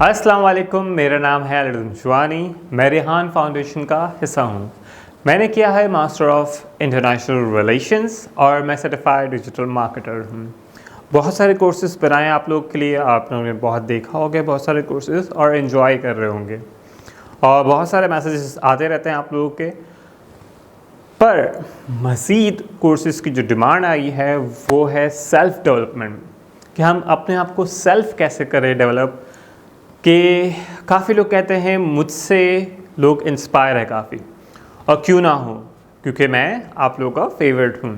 अस्सलाम वालेकुम, मेरा नाम है अली शुआनी। मैं रेहान फाउंडेशन का हिस्सा हूँ। मैंने किया है मास्टर ऑफ इंटरनेशनल रिलेशंस और मैं सर्टिफाइड डिजिटल मार्केटर हूँ। बहुत सारे कोर्सेज बनाए आप लोग के लिए, आप लोगों ने बहुत देखा होगा बहुत सारे कोर्सेज और इन्जॉय कर रहे होंगे और बहुत सारे मैसेजेस आते रहते हैं आप लोगों के। पर मज़ीद कोर्सेज़ की जो डिमांड आई है वो है सेल्फ़ डेवलपमेंट, कि हम अपने आप को सेल्फ़ कैसे करें डेवलप। कि काफ़ी लोग कहते हैं मुझसे लोग इंस्पायर है काफ़ी, और क्यों ना हो, क्योंकि मैं आप लोगों का फेवरेट हूँ।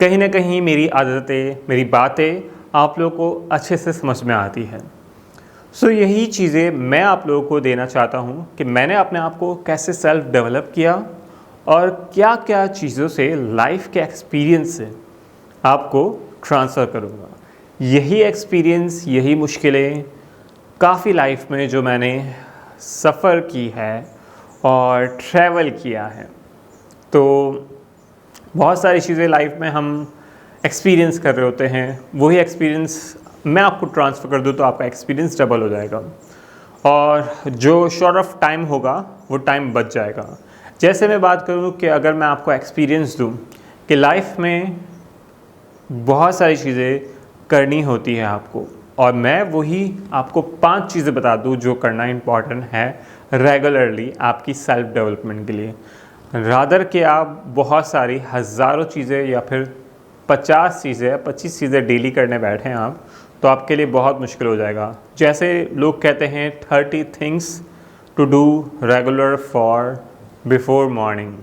कहीं ना कहीं मेरी आदतें, मेरी बातें आप लोगों को अच्छे से समझ में आती है। सो यही चीज़ें मैं आप लोगों को देना चाहता हूँ कि मैंने अपने आप को कैसे सेल्फ़ डेवलप किया और क्या क्या चीज़ों से लाइफ के एक्सपीरियंस से आपको ट्रांसफ़र करूँगा। यही एक्सपीरियंस, यही मुश्किलें काफ़ी लाइफ में जो मैंने सफ़र की है और ट्रैवल किया है, तो बहुत सारी चीज़ें लाइफ में हम एक्सपीरियंस कर रहे होते हैं। वही एक्सपीरियंस मैं आपको ट्रांसफ़र कर दूँ तो आपका एक्सपीरियंस डबल हो जाएगा और जो शॉर्ट ऑफ टाइम होगा वो टाइम बच जाएगा। जैसे मैं बात करूँ कि अगर मैं आपको एक्सपीरियंस दूँ कि लाइफ में बहुत सारी चीज़ें करनी होती है आपको, और मैं वही आपको 5 चीज़ें बता दूँ जो करना इम्पॉर्टेंट है रेगुलरली आपकी सेल्फ़ डेवलपमेंट के लिए। रादर कि आप बहुत सारी हज़ारों चीज़ें या फिर 50 चीज़ें, 25 चीज़ें डेली करने बैठें आप, तो आपके लिए बहुत मुश्किल हो जाएगा। जैसे लोग कहते हैं 30 things to do regular for before morning,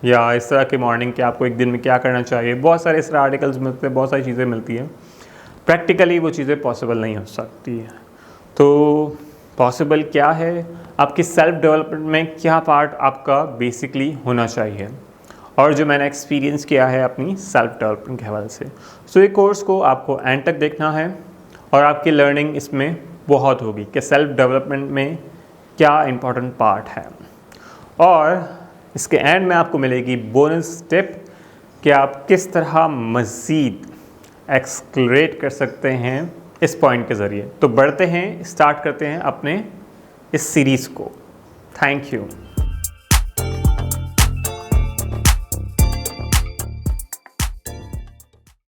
या इस तरह के मॉर्निंग के आपको एक दिन में क्या करना चाहिए। बहुत सारे इस तरह आर्टिकल्स मिलते हैं, बहुत सारी चीज़ें मिलती हैं। प्रैक्टिकली वो चीज़ें पॉसिबल नहीं हो सकती है। तो पॉसिबल क्या है, आपकी सेल्फ़ डेवलपमेंट में क्या पार्ट आपका बेसिकली होना चाहिए, और जो मैंने एक्सपीरियंस किया है अपनी सेल्फ़ डेवलपमेंट के हवाले से। सो ये कोर्स को आपको एंड तक देखना है और आपकी लर्निंग इसमें बहुत होगी कि सेल्फ़ डेवलपमेंट में क्या इम्पोर्टेंट पार्ट है। और इसके एंड में आपको मिलेगी बोनस टिप कि आप किस तरह मज़ीद एक्सक्लरेट कर सकते हैं इस पॉइंट के ज़रिए। तो बढ़ते हैं, स्टार्ट करते हैं अपने इस सीरीज़ को। Thank you.